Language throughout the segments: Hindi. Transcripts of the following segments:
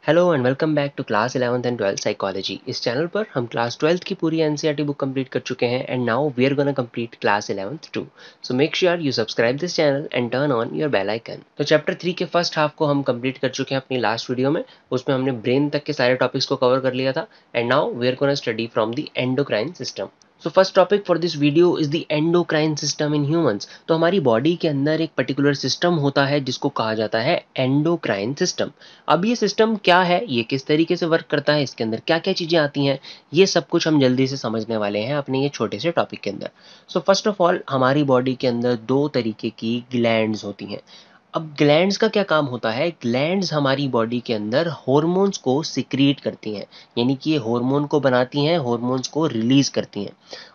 Hello and welcome back to class 11th एंड 12th साइकोलॉजी। इस चैनल पर हम क्लास 12th की पूरी एनसीईआरटी बुक कंप्लीट कर चुके हैं and now we are gonna complete class 11th too. So make sure you subscribe this channel and turn on your bell icon. तो चैप्टर 3 के फर्स्ट हाफ को हम कंप्लीट कर चुके हैं अपनी लास्ट वीडियो में। उसमें हमने ब्रेन तक के सारे टॉपिक्स को कवर कर लिया था and now we are gonna study from the endocrine system. So first topic for this video is the endocrine system in humans. तो हमारी बॉडी के अंदर एक पर्टिकुलर सिस्टम होता है जिसको कहा जाता है एंडोक्राइन सिस्टम। अब ये सिस्टम क्या है, ये किस तरीके से वर्क करता है, इसके अंदर क्या क्या चीज़ें आती हैं, ये सब कुछ हम जल्दी से समझने वाले हैं अपने ये छोटे से टॉपिक के अंदर। सो फर्स्ट ऑफ ऑल हमारी बॉडी के अंदर दो तरीके की ग्लैंड्स होती हैं। अब ग्लैंड्स का क्या काम होता है, ग्लैंड्स हमारी बॉडी के अंदर हॉर्मोन्स को सिक्रीट करती हैं, यानी कि ये हार्मोन को बनाती हैं, हॉर्मोन्स को रिलीज करती हैं।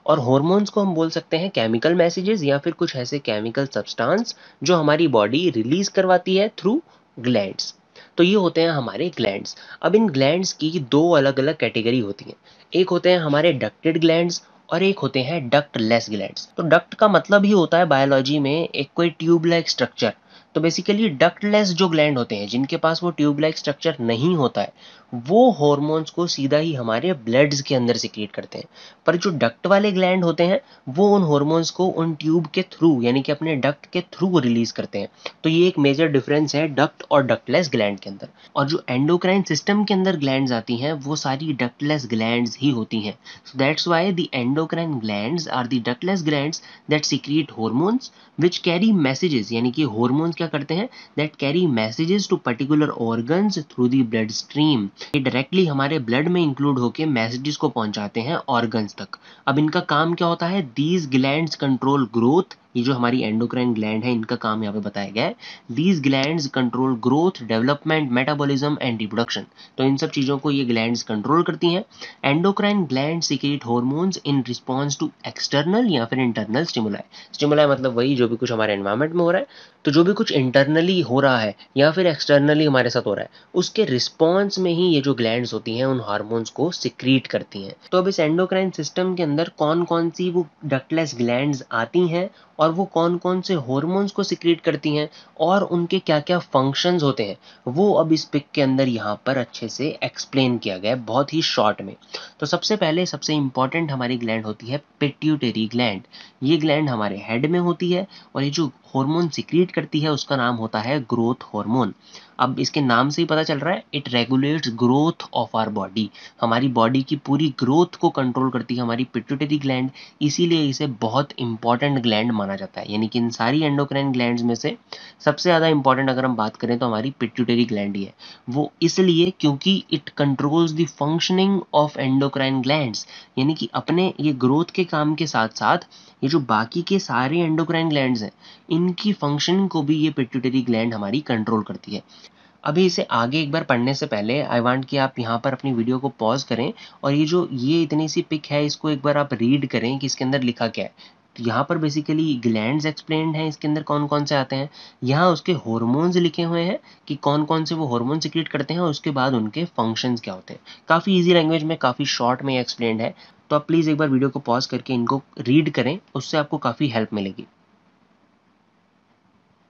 और हॉर्मोन्स को हम बोल सकते हैं केमिकल मैसेजेस या फिर कुछ ऐसे केमिकल सब्सटेंस जो हमारी बॉडी रिलीज करवाती है थ्रू ग्लैंड्स। तो ये होते हैं हमारे ग्लैंड्स। अब इन ग्लैंड्स की दो अलग अलग कैटेगरी होती हैं। एक होते हैं हमारे डक्टेड ग्लैंड्स और एक होते हैं डक्टलेस ग्लैंड्स। तो डक्ट का मतलब ही होता है बायोलॉजी में एक कोई ट्यूब लाइक स्ट्रक्चर। तो बेसिकली डक्टलेस जो ग्लैंड होते हैं जिनके पास वो ट्यूब लाइक स्ट्रक्चर नहीं होता है, वो हॉर्मोन्स को सीधा ही हमारे ब्लड्स के अंदर सिक्रीट करते हैं। पर जो डक्ट वाले ग्लैंड होते हैं वो उन हॉर्मोन्स को उन ट्यूब के थ्रू यानी कि अपने डक्ट के थ्रू रिलीज करते हैं। तो ये एक मेजर डिफरेंस है डक्ट और डक्टलेस ग्लैंड के अंदर। और जो एंडोक्राइन सिस्टम के अंदर ग्लैंड्स आती हैं वो सारी डक्टलेस ग्लैंड्स ही होती हैं। So that's why the endocrine glands are the ductless glands that secrete hormones which carry messages, यानी कि हॉर्मोन्स क्या करते हैं, that carry messages to particular organs through the blood stream. ये डायरेक्टली हमारे ब्लड में इंक्लूड होकर मैसेजेस को पहुंचाते हैं ऑर्गन्स तक। अब इनका काम क्या होता है, दीज ग्लैंड्स कंट्रोल ग्रोथ। ये जो हमारी एंडोक्राइन ग्लैंड है इनका काम यहाँ पे बताया गया है। These glands control growth, development, metabolism and reproduction. तो इन सब चीजों को ये ग्लैंड्स कंट्रोल करती हैं। Endocrine gland secrete hormones in response to external या फिर इंटरनल स्टिमुलाई। स्टिमुलाई मतलब वही जो भी कुछ हमारे एनवायरमेंट में हो रहा है। तो जो भी कुछ इंटरनली हो रहा है या फिर एक्सटर्नली हमारे साथ हो रहा है उसके रिस्पॉन्स में ही ये जो ग्लैंड्स होती हैं उन हार्मोन्स को सिक्रीट करती हैं। तो अब इस एंडोक्राइन सिस्टम के अंदर कौन कौन सी वो डक्टलेस ग्लैंड्स आती हैं और वो कौन कौन से हॉर्मोन्स को सिक्रीट करती हैं और उनके क्या क्या फंक्शंस होते हैं, वो अब इस पिक के अंदर यहाँ पर अच्छे से एक्सप्लेन किया गया है बहुत ही शॉर्ट में। तो सबसे पहले सबसे इंपॉर्टेंट हमारी ग्लैंड होती है पिट्यूटरी ग्लैंड। ये ग्लैंड हमारे हेड में होती है और ये जो हार्मोन सिक्रीट करती है उसका नाम होता है ग्रोथ हार्मोन। अब इसके नाम से ही पता चल रहा है, it regulates growth of our body. हमारी बॉडी की पूरी ग्रोथ को कंट्रोल करती है हमारी पिट्यूटरी ग्लैंड, इसीलिए इसे बहुत इंपॉर्टेंट ग्लैंड माना जाता है। यानी कि इन सारी एंडोक्राइन ग्लैंड्स में से सबसे ज़्यादा इंपॉर्टेंट अगर हम बात करें तो हमारी पिट्यूटरी ग्लैंड ही है। वो इसलिए क्योंकि it controls the functioning of endocrine glands, यानी कि अपने ये ग्रोथ के काम के साथ साथ ये जो बाकी के सारे एंडोक्राइन ग्लैंड्स हैं इनकी फंक्शनिंग को भी ये पिट्यूटरी ग्लैंड हमारी कंट्रोल करती है। अभी इसे आगे एक बार पढ़ने से पहले आई वांट कि आप यहाँ पर अपनी वीडियो को पॉज करें और ये इतनी सी पिक है इसको एक बार आप रीड करें कि इसके अंदर लिखा क्या है। तो यहाँ पर बेसिकली ग्लैंड्स एक्सप्लेन्ड हैं, इसके अंदर कौन कौन से आते हैं, यहाँ उसके हॉर्मोन्स लिखे हुए हैं कि कौन कौन से वो हॉर्मोन सिक्रीट करते हैं और उसके बाद उनके फंक्शंस क्या होते हैं। काफ़ी इजी लैंग्वेज में काफ़ी शॉर्ट में एक्सप्लेन्ड है। तो आप प्लीज़ एक बार वीडियो को पॉज करके इनको रीड करें, उससे आपको काफ़ी हेल्प मिलेगी।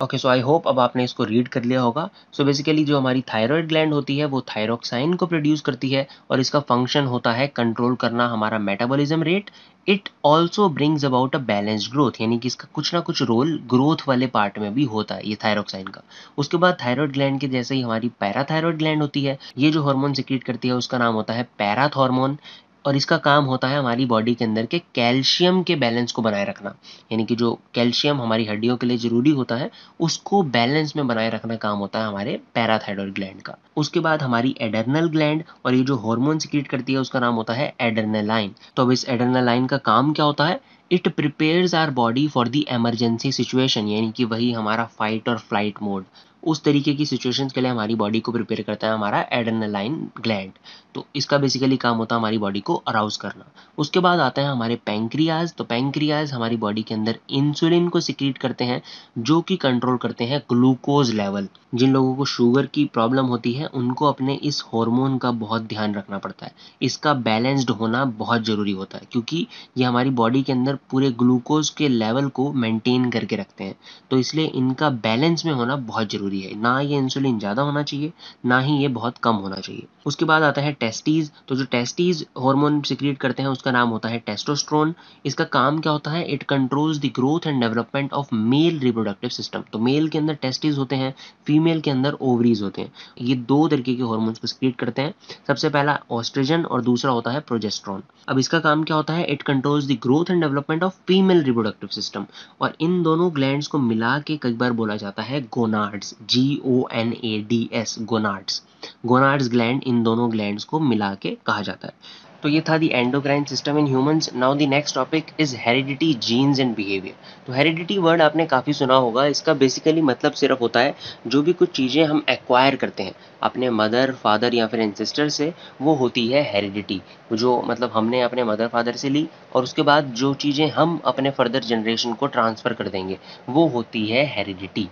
ओके, सो आई होप अब आपने इसको रीड कर लिया होगा। सो बेसिकली जो हमारी थायराइड ग्लैंड होती है वो थायरोक्साइन को प्रोड्यूस करती है और इसका फंक्शन होता है कंट्रोल करना हमारा metabolism rate. It also brings about a balanced growth, यानी कि इसका कुछ ना कुछ रोल ग्रोथ वाले पार्ट में भी होता है ये थायरोक्साइन का। उसके बाद थायराइड ग्लैंड के जैसे ही हमारी पैराथायराइड ग्लैंड होती है, ये जो हार्मोन सिक्रीट करती है उसका नाम होता है पैराथॉर्मोन। और इसका काम होता है हमारी बॉडी के अंदर के कैल्शियम के बैलेंस को बनाए रखना, यानी कि जो कैल्शियम हमारी हड्डियों के लिए जरूरी होता है उसको बैलेंस में बनाए रखना काम होता है हमारे पैराथायरॉइड ग्लैंड का। उसके बाद हमारी एडर्नल ग्लैंड और ये जो हार्मोन सिक्रीट करती है उसका नाम होता है एड्रेनालाइन। तो अब इस एड्रेनालाइन का काम क्या होता है, it prepares our body for the emergency situation, यानी कि वही हमारा फाइट और फ्लाइट मोड, उस तरीके की सिचुएशंस के लिए हमारी बॉडी को प्रिपेयर करता है हमारा एड्रेनालाइन ग्लैंड। तो इसका बेसिकली काम होता है हमारी बॉडी को अराउज करना। उसके बाद आता है हमारे पैंक्रियाज। तो पैंक्रियाज हमारी बॉडी के अंदर इंसुलिन को सिक्रीट करते हैं जो कि कंट्रोल करते हैं ग्लूकोज लेवल। जिन लोगों को शुगर की प्रॉब्लम होती है उनको अपने इस हार्मोन का बहुत ध्यान रखना पड़ता है, इसका बैलेंस्ड होना बहुत ज़रूरी होता है क्योंकि ये हमारी बॉडी के अंदर पूरे ग्लूकोज के लेवल को मेंटेन करके रखते हैं। तो इसलिए इनका बैलेंस में होना बहुत ज़रूरी है। ना ये इंसुलिन ज़्यादा होना चाहिए, ना ही ये बहुत कम होना चाहिए। उसके बाद आता है टेस्टीज़। तो जो टेस्टीज़ हार्मोन सिक्रीट करते हैं उसका नाम होता है टेस्टोस्टेरोन। इसका काम क्या होता है? It controls the growth and development of male reproductive system. तो मेल के अंदर टेस्टीज होते हैं, फीमेल के अंदर ओवरीज होते हैं। ये दो तरीके के हार्मोन्स को सिक्रीट करते हैं। सबसे पहला ऑस्ट्रोजन और दूसरा होता है प्रोजेस्टेरोन। अब इसका काम क्या होता है? It controls the growth and development of female reproductive system. और इन दोनों ग्लैंड्स को मिला के कई बार बोला जाता है gonads, GONADS, gonads. Gonads gland, इन दोनों ग्लैंड्स को मिला के कहा जाता है। तो ये था the endocrine system in humans. Now the next topic is heredity, genes and behaviour. तो हेरिडिटी वर्ड आपने काफ़ी सुना होगा। इसका बेसिकली मतलब सिर्फ होता है जो भी कुछ चीज़ें हम एक्वायर करते हैं अपने मदर, फादर या फिर एंसेस्टर से, वो होती है हेरिडिटी। जो मतलब हमने अपने मदर फादर से ली और उसके बाद जो चीज़ें हम अपने फर्दर जनरेशन को ट्रांसफ़र कर देंगे वो होती है हेरिडिटी।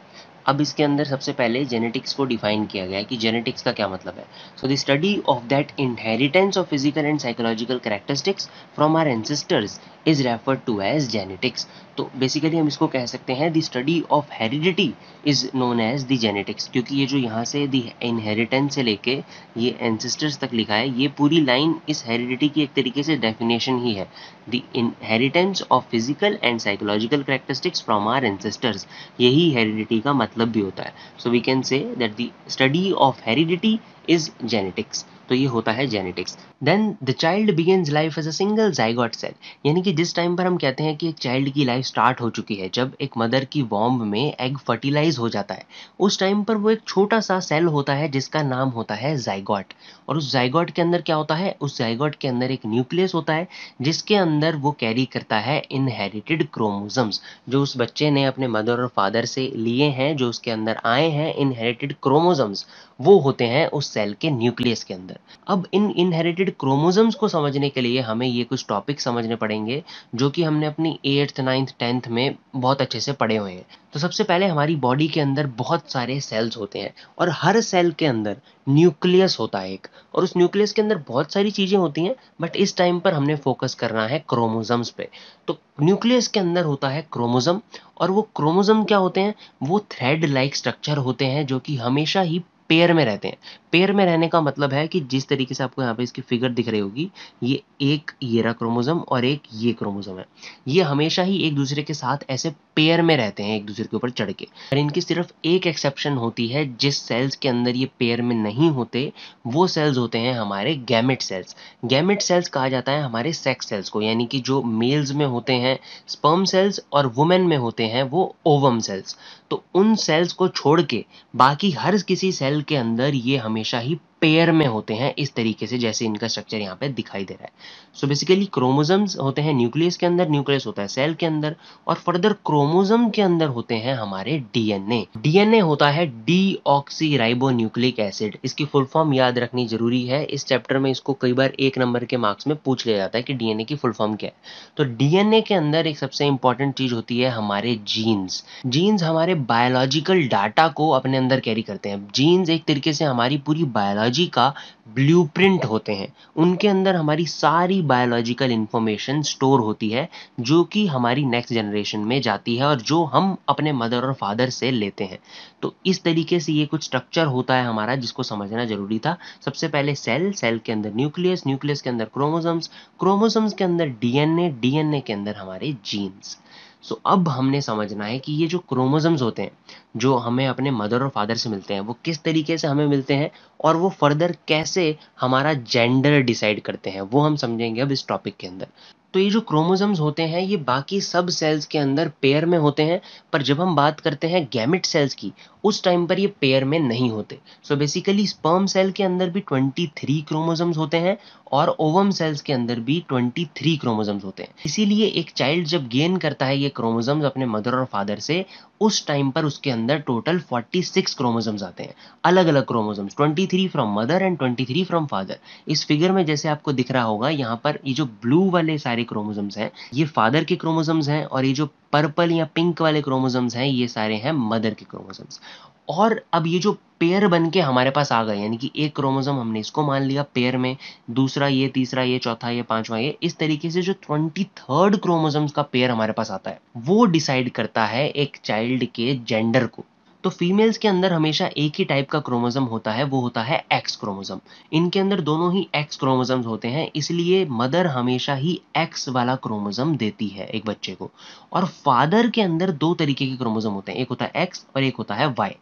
अब इसके अंदर सबसे पहले जेनेटिक्स को डिफाइन किया गया है कि जेनेटिक्स का क्या मतलब है। So the study of that inheritance of physical and psychological characteristics from our ancestors is referred to as genetics. तो बेसिकली हम इसको कह सकते हैं the study of heredity is known as the genetics, क्योंकि ये जो यहाँ से द इनहेरिटेंस से लेके ये एंसेस्टर्स तक लिखा है, ये पूरी लाइन इस हेरिडिटी की एक तरीके से डेफिनेशन ही है। The inheritance of physical and psychological characteristics from our ancestors, यही हेरिडिटी का मतलब भी होता है। So we can say that the study of heredity is genetics. तो ये होता है genetics. Then the child begins life as a single zygote cell, यानी कि जिस टाइम पर हम कहते हैं कि एक चाइल्ड की लाइफ स्टार्ट हो चुकी है, जब एक मदर की वॉम्ब में एग फर्टिलाइज हो जाता है, उस टाइम पर वो एक छोटा सा सेल होता है जिसका नाम होता है जाइगोट। और उस जाइगोट के अंदर क्या होता है? उस जाइगोट के अंदर एक न्यूक्लियस होता है जिसके अंदर वो कैरी करता है इनहेरिटेड क्रोमोसोम्स, जो उस बच्चे ने अपने मदर और फादर से लिए हैं, जो उसके अंदर आए हैं इनहेरिटेड क्रोमोसोम्स, वो होते हैं उस सेल के न्यूक्लियस के अंदर। अब इन इनहेरिटेड क्रोमोसोम्स को समझने के लिए हमें ये कुछ टॉपिक समझने पड़ेंगे जो कि हमने अपनी 8th 9th 10th में बहुत अच्छे से पढ़े हुए हैं। तो सबसे पहले हमारी बॉडी के अंदर बहुत सारे सेल्स होते हैं और हर सेल के अंदर न्यूक्लियस होता है एक, और उस न्यूक्लियस के अंदर बहुत सारी चीज़ें होती हैं, बट इस टाइम पर हमने फोकस करना है क्रोमोसोम्स पे। तो न्यूक्लियस के अंदर होता है क्रोमोसोम, और वो क्रोमोसोम क्या होते हैं? वो थ्रेड लाइक स्ट्रक्चर होते हैं जो कि हमेशा ही पेयर में रहते हैं। पेयर में रहने का मतलब है कि जिस तरीके से आपको यहाँ पे इसकी फिगर दिख रही होगी, ये एक ये रहा क्रोमोसोम और एक ये क्रोमोसोम है, ये हमेशा ही एक दूसरे के साथ ऐसे पेयर में रहते हैं, एक दूसरे के ऊपर चढ़ के। और इनकी सिर्फ एक एक्सेप्शन होती है, जिस सेल्स के अंदर ये पेयर में नहीं होते वो सेल्स होते हैं हमारे गैमेट सेल्स। गैमेट सेल्स कहा जाता है हमारे सेक्स सेल्स को, यानी कि जो मेल्स में होते हैं स्पर्म सेल्स और वुमेन में होते हैं वो ओवम सेल्स। तो उन सेल्स को छोड़ के बाकी हर किसी सेल के अंदर ये हमेशा ही पेयर में होते हैं, इस तरीके से जैसे इनका स्ट्रक्चर यहाँ पे दिखाई दे रहा है। सो बेसिकली क्रोमोसोम्स होते हैं न्यूक्लियस के अंदर, न्यूक्लियस होता है सेल के अंदर, और फर्दर क्रोमोसोम के अंदर होते हैं हमारे डीएनए। डीएनए होता है डीऑक्सीराइबोन्यूक्लिक एसिड। इसकी फुल फॉर्म याद रखनी जरूरी है, इस चैप्टर में इसको कई बार 1 नंबर के मार्क्स में पूछ लिया जाता है कि डीएनए की फुल फॉर्म क्या है। तो डीएनए के अंदर एक सबसे इंपॉर्टेंट चीज होती है हमारे जीन्स। जीन्स हमारे बायोलॉजिकल डाटा को अपने अंदर कैरी करते हैं। जीन्स एक तरीके से हमारी पूरी बायोलॉजी का ब्लूप्रिंट होते हैं, उनके अंदर हमारी सारी बायोलॉजिकल इंफॉर्मेशन स्टोर होती है जो कि हमारी नेक्स्ट जनरेशन में जाती है और जो हम अपने मदर और फादर से लेते हैं। तो इस तरीके से ये कुछ स्ट्रक्चर होता है हमारा जिसको समझना जरूरी था। सबसे पहले सेल, सेल के अंदर न्यूक्लियस, न्यूक्लियस के अंदर क्रोमोसोम्स, क्रोमोसोम्स के अंदर डीएनए, डीएनए के अंदर हमारे जीन्स। सो अब हमने समझना है कि ये जो क्रोमोसोम्स होते हैं जो हमें अपने मदर और फादर से मिलते हैं वो किस तरीके से हमें मिलते हैं और वो फर्दर कैसे हमारा जेंडर डिसाइड करते हैं, वो हम समझेंगे अब इस टॉपिक के अंदर। तो ये जो क्रोमोसोम्स होते हैं ये बाकी सब सेल्स के अंदर पेयर में होते हैं, पर जब हम बात करते हैं गैमेट सेल्स की उस टाइम पर ये पेयर में नहीं होते। सो बेसिकली स्पर्म सेल के अंदर भी 23 क्रोमोसोम्स होते हैं और ओवम सेल्स के अंदर भी 23 क्रोमोसोम्स होते हैं। इसीलिए एक चाइल्ड जब गेन करता है ये क्रोमोसोम्स अपने मदर और फादर से, उस टाइम पर उसके अंदर टोटल 46 क्रोमोसोम्स आते हैं, अलग अलग chromosomes, 23 from mother and 23 from father. इस फिगर में जैसे आपको दिख रहा होगा यहाँ पर ये जो ब्लू वाले सारे सारे क्रोमोसोम्स हैं ये फादर के क्रोमोसोम्स हैं, और ये जो पर्पल या पिंक वाले क्रोमोसोम्स हैं ये सारे हैं मदर के क्रोमोसोम्स। और अब ये जो पेयर बन के हमारे पास आ गए, यानी कि एक क्रोमोसोम हमने इसको मान लिया पेयर में, दूसरा ये, तीसरा ये, चौथा ये, पांचवा ये, इस तरीके से जो 23rd क्रोमोसोम्स का पेयर हमारे पास आता है वो डिसाइड करता है एक चाइल्ड के जेंडर को। तो फीमेल्स के अंदर हमेशा एक ही टाइप का क्रोमोसोम होता है, वो होता है एक्स क्रोमोसोम। इनके अंदर दोनों ही एक्स क्रोमोसोम्स होते हैं, इसलिए मदर हमेशा ही एक्स वाला क्रोमोसोम देती है एक बच्चे को। और फादर के अंदर दो तरीके के क्रोमोसोम होते हैं, एक होता है एक्स और एक होता है वाई।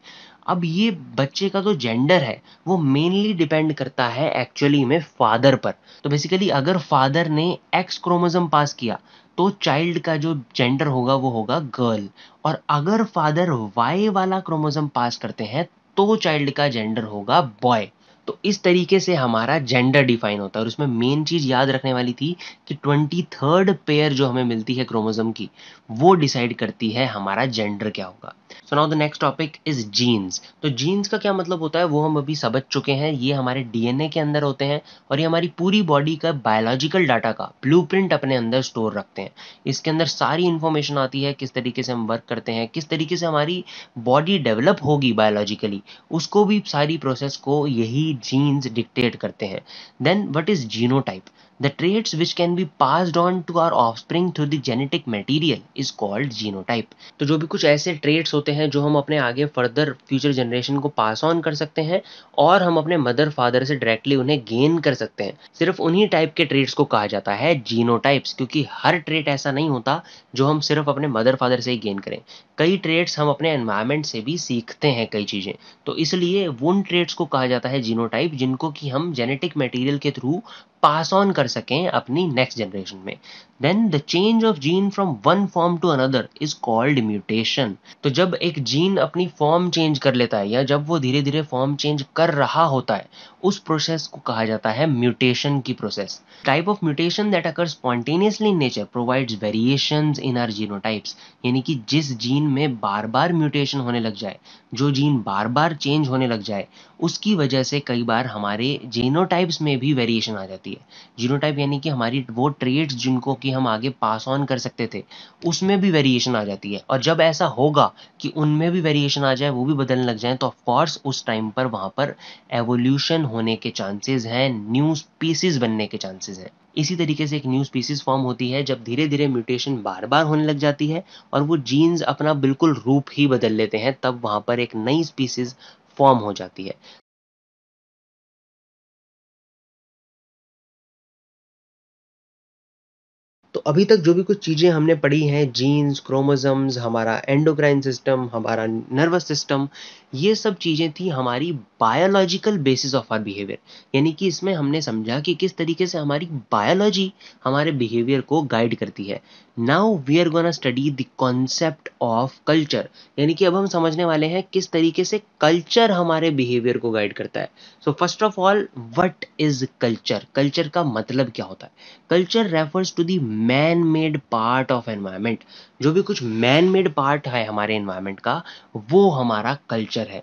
अब ये बच्चे का जो जेंडर है वो मेनली डिपेंड करता है एक्चुअली में फादर पर। तो बेसिकली अगर फादर ने एक्स क्रोमोसोम पास किया तो चाइल्ड का जो जेंडर होगा वो होगा गर्ल, और अगर फादर वाई वाला क्रोमोसोम पास करते हैं तो चाइल्ड का जेंडर होगा बॉय। तो इस तरीके से हमारा जेंडर डिफाइन होता है, और उसमें मेन चीज याद रखने वाली थी कि 23rd पेयर जो हमें मिलती है क्रोमोसोम की वो डिसाइड करती है हमारा जेंडर क्या होगा। So now the next topic is genes. तो जीन्स का क्या मतलब होता है वो हम अभी समझ चुके हैं, ये हमारे डीएनए के अंदर होते हैं और ये हमारी पूरी बॉडी का बायोलॉजिकल डाटा का ब्लूप्रिंट अपने अंदर स्टोर रखते हैं। इसके अंदर सारी इंफॉर्मेशन आती है, किस तरीके से हम वर्क करते हैं, किस तरीके से हमारी बॉडी डेवलप होगी बायोलॉजिकली, उसको भी सारी प्रोसेस को यही जीन्स डिक्टेट करते हैं। Then what is genotype? The traits which can be passed on to our offspring through the genetic material is called genotype। तो जो भी कुछ ऐसे ट्रेड्स होते हैं जो हम अपने आगे फर्दर फ्यूचर जनरेशन को पास ऑन कर सकते हैं और हम अपने मदर फादर से डायरेक्टली उन्हें गेन कर सकते हैं, सिर्फ उन्हीं टाइप के ट्रेड्स को कहा जाता है जीनोटाइप्स। क्योंकि हर ट्रेड ऐसा नहीं होता जो हम सिर्फ अपने मदर फादर से ही गेन करें, कई ट्रेड्स हम अपने एनवायरनमेंट से भी सीखते हैं कई चीजें। तो इसलिए उन ट्रेड्स को कहा जाता है जीनोटाइप जिनको कि हम जेनेटिक मटेरियल के थ्रू पास ऑन कर सकें अपनी नेक्स्ट जनरेशन में। Then the change of gene from one form to another is called mutation. तो जब एक जीन अपनी फॉर्म चेंज कर लेता है या जब वो धीरे धीरे फॉर्म चेंज कर रहा होता है उस प्रोसेस को कहा जाता है म्यूटेशन की process. Type of mutation that occur spontaneously in nature provides variations in our genotypes. यानी कि जिस जीन में बार बार म्यूटेशन होने लग जाए, जो जीन बार बार चेंज होने लग जाए, उसकी वजह से कई बार हमारे जीनोटाइप्स में भी वेरिएशन आ जाती है। जीनोटाइप यानी कि हमारी वो ट्रेड्स जिनको कि हम आगे पास ऑन कर सकते थे उसमें भी वेरिएशन आ जाती है। और जब ऐसा होगा कि उनमें भी वेरिएशन आ जाए, वो भी बदलने लग जाए, तो ऑफ कोर्स उस टाइम पर वहां पर एवोल्यूशन होने के चांसेस हैं, न्यू स्पीसीज बनने के चांसेस हैं। इसी तरीके से एक न्यू स्पीसीज फॉर्म होती है जब धीरे धीरे म्यूटेशन बार बार होने लग जाती है और वो जीन्स अपना बिल्कुल रूप ही बदल लेते हैं, तब वहां पर एक नई स्पीसीज फॉर्म हो जाती है। तो अभी तक जो भी कुछ चीज़ें हमने पढ़ी हैं, जीन्स, क्रोमोसोम्स, हमारा एंडोक्राइन सिस्टम, हमारा नर्वस सिस्टम, ये सब चीज़ें थी हमारी biological basis of our behaviour. यानी कि इसमें हमने समझा कि किस तरीके से हमारी बायोलॉजी हमारे बिहेवियर को गाइड करती है। Now we are gonna study the concept of culture. यानी कि अब हम समझने वाले हैं किस तरीके से कल्चर हमारे बिहेवियर को गाइड करता है। So first of all, what is culture? Culture का मतलब क्या होता है? Culture refers to the man made part of environment. जो भी कुछ मैन मेड पार्ट है हमारे एनवायरनमेंट का वो हमारा कल्चर है।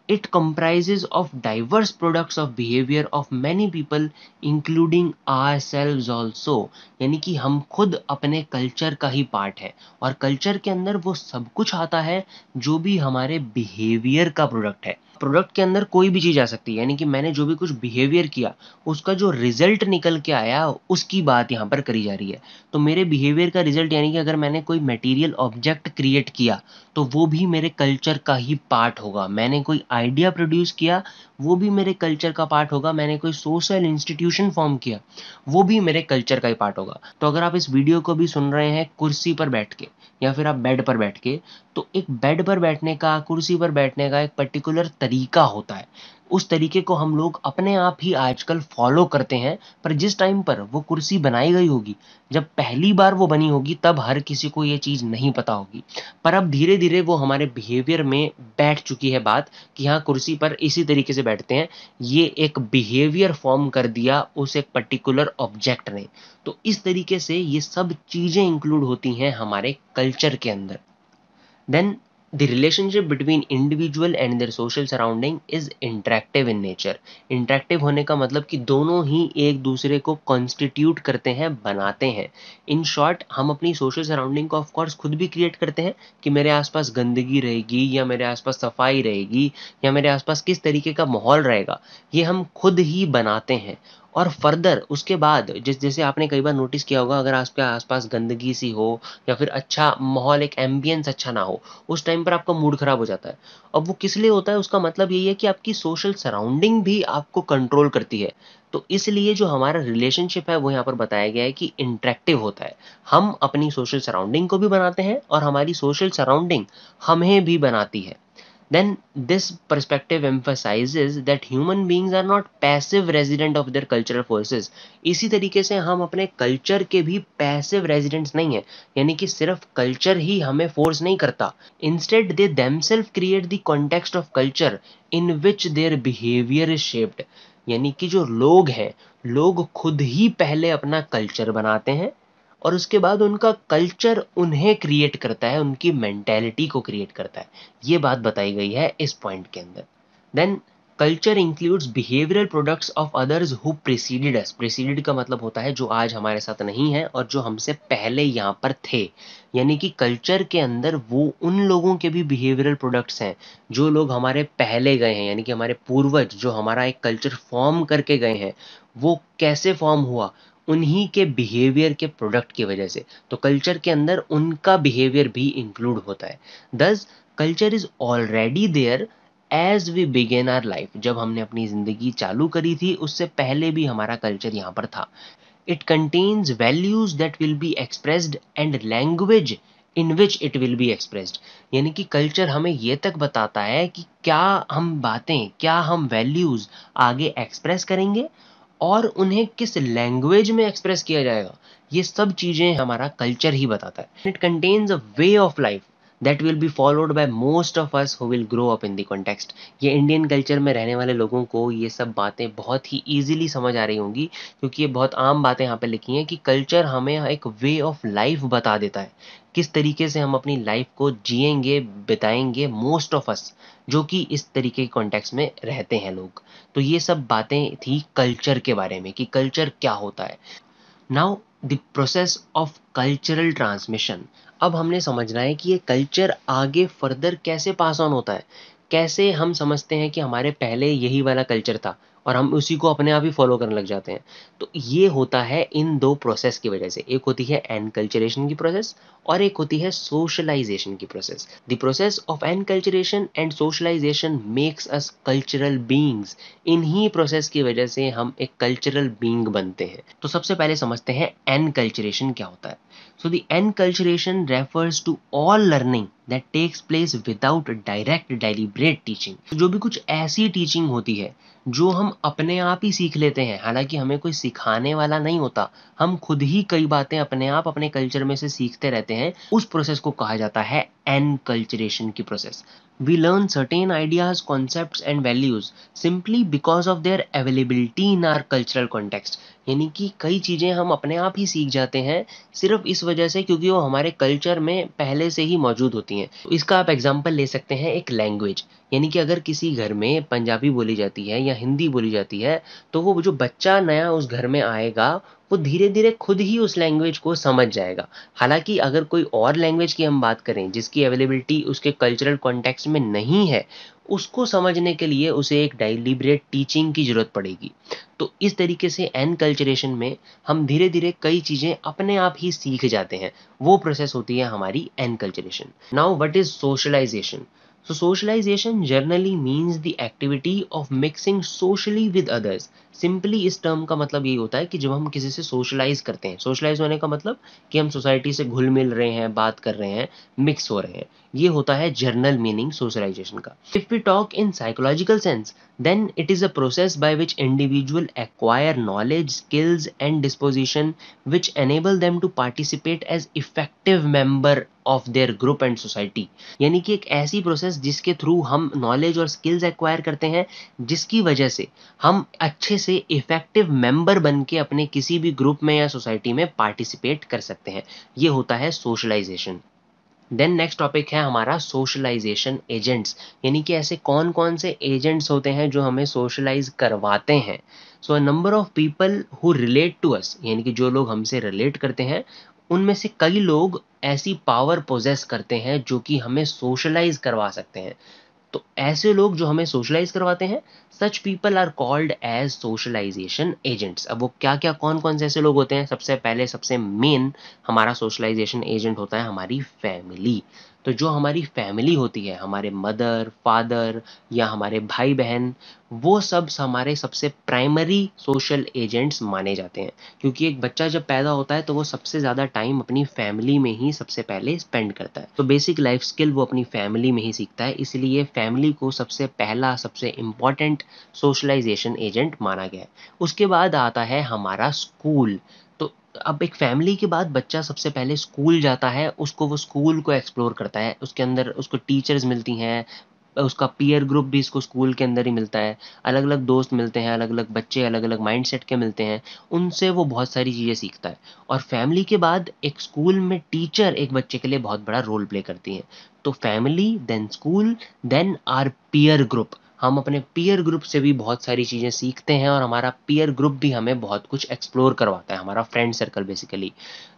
It comprises of diverse products of behavior of many people including ourselves also। यानी कि हम खुद अपने कल्चर का ही पार्ट है और कल्चर के अंदर वो सब कुछ आता है जो भी हमारे बिहेवियर का प्रोडक्ट है। प्रोडक्ट के अंदर कोई भी चीज आ सकती है, यानी कि मैंने जो भी कुछ बिहेवियर किया उसका जो रिजल्ट निकल के आया उसकी बात यहाँ पर करी जा रही है। तो मेरे बिहेवियर का रिजल्ट यानी कि अगर मैंने कोई मटेरियल ऑब्जेक्ट क्रिएट किया तो वो भी मेरे कल्चर का ही पार्ट होगा। मैंने कोई आइडिया प्रोड्यूस किया वो भी मेरे कल्चर का पार्ट होगा। मैंने कोई सोशल इंस्टीट्यूशन फॉर्म किया वो भी मेरे कल्चर का ही पार्ट होगा। तो अगर आप इस वीडियो को भी सुन रहे हैं कुर्सी पर बैठ के या फिर आप बेड पर बैठ के, तो एक बेड पर बैठने का, कुर्सी पर बैठने का एक पर्टिकुलर तरीका होता है। उस तरीके को हम लोग अपने आप ही आजकल फॉलो करते हैं, पर जिस टाइम पर वो कुर्सी बनाई गई होगी, जब पहली बार वो बनी होगी, तब हर किसी को ये चीज़ नहीं पता होगी। पर अब धीरे धीरे वो हमारे बिहेवियर में बैठ चुकी है बात कि हाँ, कुर्सी पर इसी तरीके से बैठते हैं। ये एक बिहेवियर फॉर्म कर दिया उस एक पर्टिकुलर ऑब्जेक्ट ने। तो इस तरीके से ये सब चीज़ें इंक्लूड होती हैं हमारे कल्चर के अंदर। Then The relationship between individual and their social surrounding is interactive in nature. Interactive होने का मतलब कि दोनों ही एक दूसरे को constitute करते हैं, बनाते हैं. In short, हम अपनी social surrounding को of course खुद भी create करते हैं कि मेरे आसपास गंदगी रहेगी या मेरे आसपास सफाई रहेगी या मेरे आसपास किस तरीके का माहौल रहेगा, ये हम खुद ही बनाते हैं. और फर्दर उसके बाद जैसे आपने कई बार नोटिस किया होगा, अगर आपके आसपास गंदगी सी हो या फिर अच्छा माहौल, एक एम्बियंस अच्छा ना हो, उस टाइम पर आपका मूड खराब हो जाता है. अब वो किस लिए होता है, उसका मतलब यही है कि आपकी सोशल सराउंडिंग भी आपको कंट्रोल करती है. तो इसलिए जो हमारा रिलेशनशिप है वो यहाँ पर बताया गया है कि इंटरेक्टिव होता है. हम अपनी सोशल सराउंडिंग को भी बनाते हैं और हमारी सोशल सराउंडिंग हमें भी बनाती है. Then this perspective emphasizes that human beings are not passive resident of their cultural forces. इसी तरीके से हम अपने कल्चर के भी पैसिव रेजिडेंट्स नहीं है, यानी कि सिर्फ कल्चर ही हमें फोर्स नहीं करता. Instead they themselves create the context of culture in which their behavior is shaped. यानी कि जो लोग हैं, लोग खुद ही पहले अपना कल्चर बनाते हैं और उसके बाद उनका कल्चर उन्हें क्रिएट करता है, उनकी मेंटेलिटी को क्रिएट करता है. ये बात बताई गई है इस पॉइंट के अंदर. Then culture includes behavioural products of others who preceded us. Preceded का मतलब होता है जो आज हमारे साथ नहीं है और जो हमसे पहले यहाँ पर थे. यानी कि कल्चर के अंदर वो उन लोगों के भी बिहेवियरल प्रोडक्ट्स हैं जो लोग हमारे पहले गए हैं, यानी कि हमारे पूर्वज जो हमारा एक कल्चर फॉर्म करके गए हैं. वो कैसे फॉर्म हुआ, उन्हीं के बिहेवियर के प्रोडक्ट की वजह से. तो कल्चर के अंदर उनका बिहेवियर भी इंक्लूड होता है. Thus culture is already there as we begin our life. जब हमने अपनी जिंदगी चालू करी थी उससे पहले भी हमारा कल्चर यहाँ पर था. It contains values that will be expressed and language in which it will be expressed. यानी कि कल्चर हमें ये तक बताता है कि क्या हम बातें, क्या हम वैल्यूज आगे एक्सप्रेस करेंगे और उन्हें किस लैंग्वेज में एक्सप्रेस किया जाएगा. ये सब चीजें हमारा कल्चर ही बताता है. It contains a way of life that will be followed by most of us who will grow up in the context. ये इंडियन कल्चर में रहने वाले लोगों को ये सब बातें बहुत ही इजीली समझ आ रही होंगी क्योंकि ये बहुत आम बातें यहाँ पे लिखी हैं कि कल्चर हमें एक वे ऑफ लाइफ बता देता है, किस तरीके से हम अपनी लाइफ को जिएंगे, बिताएंगे, मोस्ट ऑफ अस जो कि इस तरीके के कॉन्टेक्स्ट में रहते हैं लोग. तो ये सब बातें थी कल्चर के बारे में कि कल्चर क्या होता है. Now the process of cultural transmission. अब हमने समझना है कि ये कल्चर आगे फर्दर कैसे पास ऑन होता है. कैसे हम समझते हैं कि हमारे पहले यही वाला कल्चर था और हम उसी को अपने आप ही फॉलो करने लग जाते हैं. तो ये होता है इन दो प्रोसेस की वजह से. एक होती है एनकल्चरेशन की प्रोसेस और एक होती है सोशलाइजेशन की process. The process of enculturation and socialisation makes us cultural beings. इन्हीं प्रोसेस की वजह से हम एक कल्चरल बीइंग बनते हैं. तो सबसे पहले समझते हैं एनकल्चरेशन क्या होता है. So the enculturation refers to all learning that takes place without direct deliberate teaching. जो भी कुछ ऐसी टीचिंग होती है जो हम अपने आप ही सीख लेते हैं, हालांकि हमें कोई सिखाने वाला नहीं होता, हम खुद ही कई बातें अपने आप अपने कल्चर में से सीखते रहते हैं, उस प्रोसेस को कहा जाता है एनकल्चरेशन की process. We learn certain ideas, concepts and values simply because of their availability in our cultural context. यानी कि कई चीजें हम अपने आप ही सीख जाते हैं सिर्फ इस वजह से क्योंकि वो हमारे कल्चर में पहले से ही मौजूद होती हैं. तो इसका आप एग्जांपल ले सकते हैं एक लैंग्वेज. यानी कि अगर किसी घर में पंजाबी बोली जाती है या हिंदी बोली जाती है तो वो जो बच्चा नया उस घर में आएगा वो धीरे धीरे खुद ही उस लैंग्वेज को समझ जाएगा. हालांकि अगर कोई और लैंग्वेज की हम बात करें जिसकी अवेलेबिलिटी उसके कल्चरल कॉन्टेक्स्ट में नहीं है, उसको समझने के लिए उसे एक डाइलिबरेट टीचिंग की जरूरत पड़ेगी. तो इस तरीके से एनकल्चरेशन में हम धीरे धीरे कई चीजें अपने आप ही सीख जाते हैं. वो प्रोसेस होती है हमारी enculturation. Now what is socialisation. So socialization generally means the activity of mixing socially with others. Simply इस टर्म का मतलब यही होता है कि जब हम किसी से सोशलाइज करते हैं, सोशलाइज होने का मतलब कि हम सोसाइटी से घुल मिल रहे हैं, बात कर रहे हैं, मिक्स हो रहे हैं, ये होता है जर्नल मीनिंग सोशलाइजेशन का. If we talk in psychological sense then it is a process by which individual acquire knowledge, skills and disposition which enable them to participate as effective member of their group and society. यानी कि एक ऐसी प्रोसेस जिसके थ्रू हम नॉलेज और स्किल्स एक्वायर करते हैं जिसकी वजह से हम अच्छे से इफेक्टिव मेंबर बन के अपने किसी भी ग्रुप में या सोसाइटी में पार्टिसिपेट कर सकते हैं. ये होता है सोशलाइजेशन. देन नेक्स्ट टॉपिक है हमारा सोशलाइजेशन एजेंट्स, यानी कि ऐसे कौन कौन से एजेंट्स होते हैं जो हमें सोशलाइज करवाते हैं। So a number of people who relate to us, यानी कि जो लोग हमसे रिलेट करते हैं उनमें से कई लोग ऐसी पावर पोजेस करते हैं जो कि हमें सोशलाइज करवा सकते हैं। तो ऐसे लोग जो हमें सोशलाइज करवाते हैं, such people are called as socialisation agents. अब वो क्या क्या कौन कौन से ऐसे लोग होते हैं, सबसे पहले सबसे मेन हमारा सोशलाइजेशन एजेंट होता है हमारी फैमिली। तो जो हमारी फैमिली होती है, हमारे मदर फादर या हमारे भाई बहन, वो सब हमारे सबसे प्राइमरी सोशल एजेंट्स माने जाते हैं। क्योंकि एक बच्चा जब पैदा होता है तो वो सबसे ज़्यादा टाइम अपनी फैमिली में ही सबसे पहले स्पेंड करता है। तो बेसिक लाइफ स्किल वो अपनी फैमिली में ही सीखता है, इसलिए फैमिली को सबसे पहला सबसे इम्पॉर्टेंट सोशलाइजेशन एजेंट माना गया है। उसके बाद आता है हमारा स्कूल। तो अब एक फैमिली के बाद बच्चा सबसे पहले स्कूल जाता है, उसको वो स्कूल को एक्सप्लोर करता है, उसके अंदर उसको टीचर्स मिलती हैं, उसका पीयर ग्रुप भी इसको स्कूल के अंदर ही मिलता है, अलग-अलग दोस्त मिलते हैं, अलग-अलग बच्चे अलग-अलग माइंडसेट के मिलते हैं, उनसे वो बहुत सारी चीज़ें सीखता है। और फैमिली के बाद एक स्कूल में टीचर एक बच्चे के लिए बहुत बड़ा रोल प्ले करती हैं। तो family, then school, then our peer group. हम अपने पीयर ग्रुप से भी बहुत सारी चीज़ें सीखते हैं और हमारा पीयर ग्रुप भी हमें बहुत कुछ एक्सप्लोर करवाता है, हमारा फ्रेंड सर्कल बेसिकली।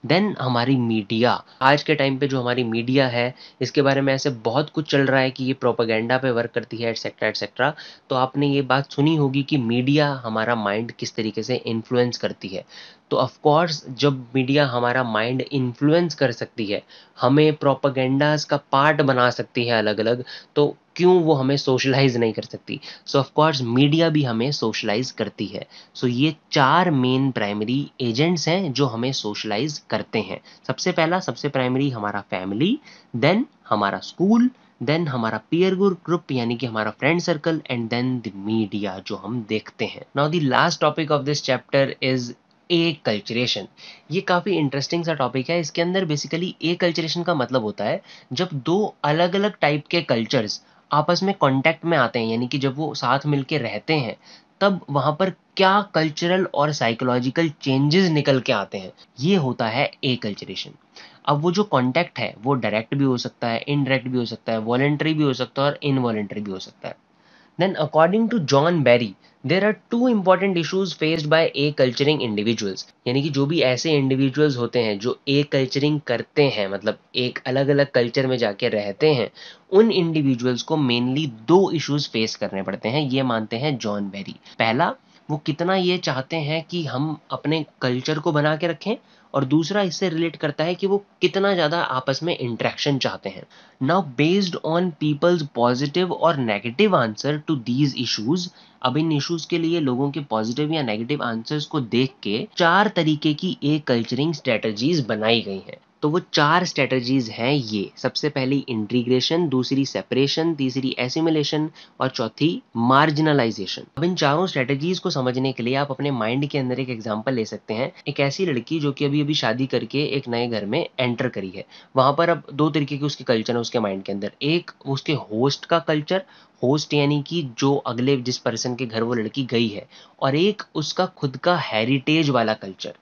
देन हमारी मीडिया, आज के टाइम पे जो हमारी मीडिया है, इसके बारे में ऐसे बहुत कुछ चल रहा है कि ये प्रोपेगेंडा पे वर्क करती है एटसेट्रा एटसेट्रा। तो आपने ये बात सुनी होगी कि मीडिया हमारा माइंड किस तरीके से इन्फ्लुएंस करती है। तो ऑफ कोर्स जब मीडिया हमारा माइंड इन्फ्लुएंस कर सकती है, हमें प्रोपेगेंडास का पार्ट बना सकती है अलग-अलग, तो क्यों वो हमें सोशलाइज़ नहीं कर सकती? सो ऑफ कोर्स मीडिया भी हमें सोशलाइज़ करती है। सो ये 4 मेन प्राइमरी एजेंट्स हैं जो हमें सोशलाइज़ करते हैं। सबसे पहला सबसे प्राइमरी हमारा फैमिली, देन हमारा स्कूल, देन हमारा पीयर ग्रुप यानी कि हमारा friend circle, and then the media जो हम देखते हैं। Now the last topic of this chapter is acculturation. ये काफ़ी इंटरेस्टिंग सा टॉपिक है। इसके अंदर बेसिकली ए कल्चरेशन का मतलब होता है जब दो अलग अलग टाइप के कल्चर्स आपस में कांटेक्ट में आते हैं, यानी कि जब वो साथ मिलके रहते हैं, तब वहाँ पर क्या कल्चरल और साइकोलॉजिकल चेंजेस निकल के आते हैं, ये होता है ए कल्चरेशन। अब वो जो कॉन्टैक्ट है वो डायरेक्ट भी हो सकता है, इनडायरेक्ट भी हो सकता है, वॉलंटरी भी हो सकता है और इनवॉलंटरी भी हो सकता है। Then, according to John Barry, there are two important issues faced by a-culturing individuals. यानी कि जो भी ऐसे इंडिविजुअल्स होते हैं जो ए कल्चरिंग करते हैं, मतलब एक अलग अलग कल्चर में जाके रहते हैं, उन इंडिविजुअल्स को मेनली दो इश्यूज फेस करने पड़ते हैं, ये मानते हैं जॉन बेरी। पहला, वो कितना ये चाहते हैं कि हम अपने कल्चर को बना के रखें, और दूसरा इससे रिलेट करता है कि वो कितना ज़्यादा आपस में इंटरेक्शन चाहते हैं। Now based on people's positive और negative answer to these issues, अब इन इश्यूज के लिए लोगों के पॉजिटिव या नेगेटिव आंसर्स को देख के 4 तरीके की ए कल्चरिंग स्ट्रेटजीज बनाई गई हैं। तो वो 4 स्ट्रेटजीज हैं ये। सबसे पहली इंटीग्रेशन, दूसरी सेपरेशन, तीसरी एसिमिलेशन और चौथी मार्जिनलाइजेशन। अब इन चारों स्ट्रेटजीज को समझने के लिए आप अपने माइंड के अंदर एक एग्जांपल ले सकते हैं। एक ऐसी लड़की जो कि अभी अभी शादी करके एक नए घर में एंटर करी है। वहां पर अब दो तरीके के उसके कल्चर है उसके माइंड के अंदर। एक उसके होस्ट का कल्चर, होस्ट यानी कि जो अगले जिस पर्सन के घर वो लड़की गई है, और एक उसका खुद का हेरिटेज वाला कल्चर।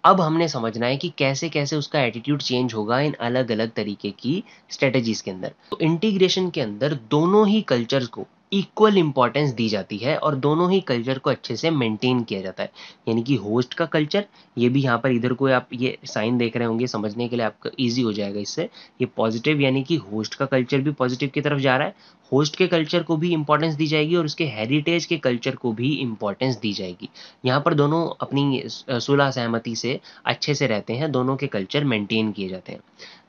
अब हमने समझना है कि कैसे-कैसे उसका एटीट्यूड चेंज होगा इन अलग-अलग तरीके की स्ट्रेटजीज के अंदर। तो इंटीग्रेशन के अंदर दोनों ही कल्चर्स को इक्वल इंपॉर्टेंस दी जाती है और दोनों ही कल्चर को अच्छे से मेंटेन किया जाता है। यानी कि होस्ट का कल्चर, ये भी यहाँ पर इधर को आप ये साइन देख रहे होंगे, समझने के लिए आपका ईज़ी हो जाएगा इससे। ये पॉजिटिव यानी कि होस्ट का कल्चर भी पॉजिटिव की तरफ जा रहा है, होस्ट के कल्चर को भी इम्पोर्टेंस दी जाएगी और उसके हेरिटेज के कल्चर को भी इम्पोर्टेंस दी जाएगी। यहाँ पर दोनों अपनी सुलह सहमति से अच्छे से रहते हैं, दोनों के कल्चर मेंटेन किए जाते हैं।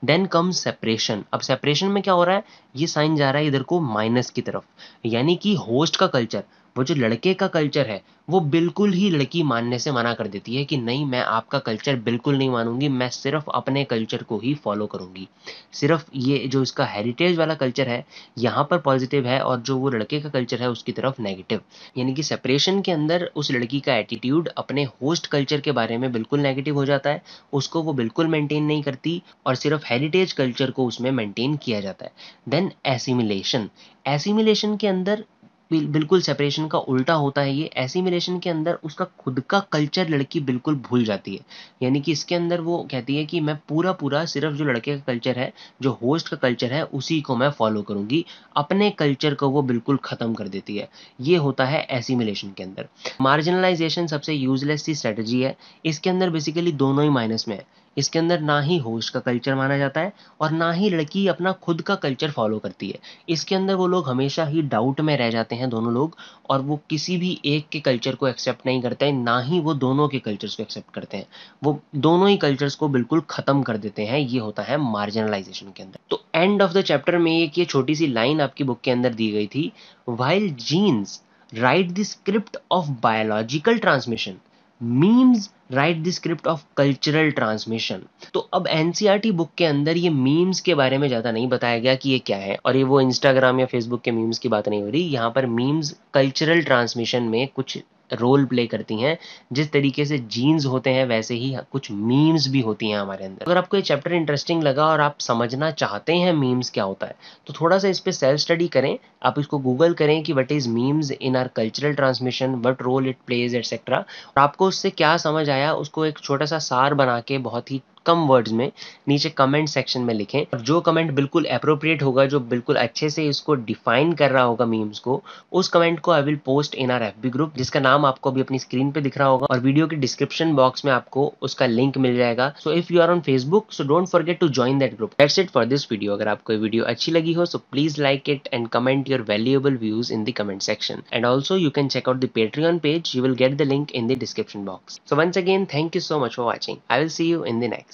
Then come separation. अब सेपरेशन में क्या हो रहा है, ये साइन जा रहा है इधर को माइनस की तरफ, यानी कि होस्ट का कल्चर, वो जो लड़के का कल्चर है, वो बिल्कुल ही लड़की मानने से मना कर देती है कि नहीं, मैं आपका कल्चर बिल्कुल नहीं मानूंगी, मैं सिर्फ अपने कल्चर को ही फॉलो करूंगी। सिर्फ ये जो इसका हेरिटेज वाला कल्चर है यहाँ पर पॉजिटिव है और जो वो लड़के का कल्चर है उसकी तरफ नेगेटिव। यानी कि सेपरेशन के अंदर उस लड़की का एटीट्यूड अपने होस्ट कल्चर के बारे में बिल्कुल नेगेटिव हो जाता है, उसको वो बिल्कुल मेंटेन नहीं करती और सिर्फ हेरिटेज कल्चर को उसमें मेंटेन किया जाता है। Then assimilation. एसिमिलेशन के अंदर बिल्कुल सेपरेशन का उल्टा होता है ये। एसिमिलेशन के अंदर उसका खुद का कल्चर लड़की बिल्कुल भूल जाती है, यानी कि इसके अंदर वो कहती है कि मैं पूरा सिर्फ जो लड़के का कल्चर है, जो होस्ट का कल्चर है, उसी को मैं फॉलो करूंगी, अपने कल्चर को वो बिल्कुल खत्म कर देती है। ये होता है एसिमिलेशन के अंदर। मार्जिनलाइजेशन सबसे यूजलेस सी स्ट्रेटजी है। इसके अंदर बेसिकली दोनों ही माइनस में है। इसके अंदर ना ही होस्ट का कल्चर माना जाता है और ना ही लड़की अपना खुद का कल्चर फॉलो करती है। इसके अंदर वो लोग हमेशा ही डाउट में रह जाते हैं दोनों लोग, और वो किसी भी एक के कल्चर को एक्सेप्ट नहीं करते हैं, ना ही वो दोनों के कल्चर्स को एक्सेप्ट करते हैं। वो दोनों ही कल्चर्स को बिल्कुल खत्म कर देते हैं। ये होता है मार्जिनलाइजेशन के अंदर। तो एंड ऑफ द चैप्टर में एक ये छोटी सी लाइन आपकी बुक के अंदर दी गई थी, while genes write the script of biological transmission, memes write the script of cultural transmission. तो अब एनसीईआरटी बुक के अंदर ये मीम्स के बारे में ज़्यादा नहीं बताया गया कि ये क्या है, और ये वो इंस्टाग्राम या फेसबुक के मीम्स की बात नहीं हो रही यहाँ पर। मीम्स कल्चरल ट्रांसमिशन में कुछ रोल प्ले करती हैं। जिस तरीके से जीन्स होते हैं वैसे ही कुछ मीम्स भी होती हैं हमारे अंदर। अगर आपको ये चैप्टर इंटरेस्टिंग लगा और आप समझना चाहते हैं मीम्स क्या होता है, तो थोड़ा सा इस पे सेल्फ स्टडी करें। आप इसको गूगल करें कि what is memes in our cultural transmission, what role it plays etcetera. और आपको उससे क्या समझ आया उसको एक छोटा सा सार बना के बहुत ही कम वर्ड्स में नीचे कमेंट सेक्शन में लिखें। और जो कमेंट बिल्कुल एप्रोप्रिएट होगा, जो बिल्कुल अच्छे से इसको डिफाइन कर रहा होगा मीम्स को, उस कमेंट को I will post in our FB group, जिसका नाम आपको अभी अपनी स्क्रीन पे दिख रहा होगा, और वीडियो के डिस्क्रिप्शन बॉक्स में आपको उसका लिंक मिल जाएगा। So if you are on Facebook, so don't forget to join that group. That's it for this video. अगर आपको ये वीडियो अच्छी लगी हो, so please like it and comment your valuable views in the comment section. And also you can check out the Patreon page. You will get the link in the description box. So once again, thank you so much for watching. I will see you in the next.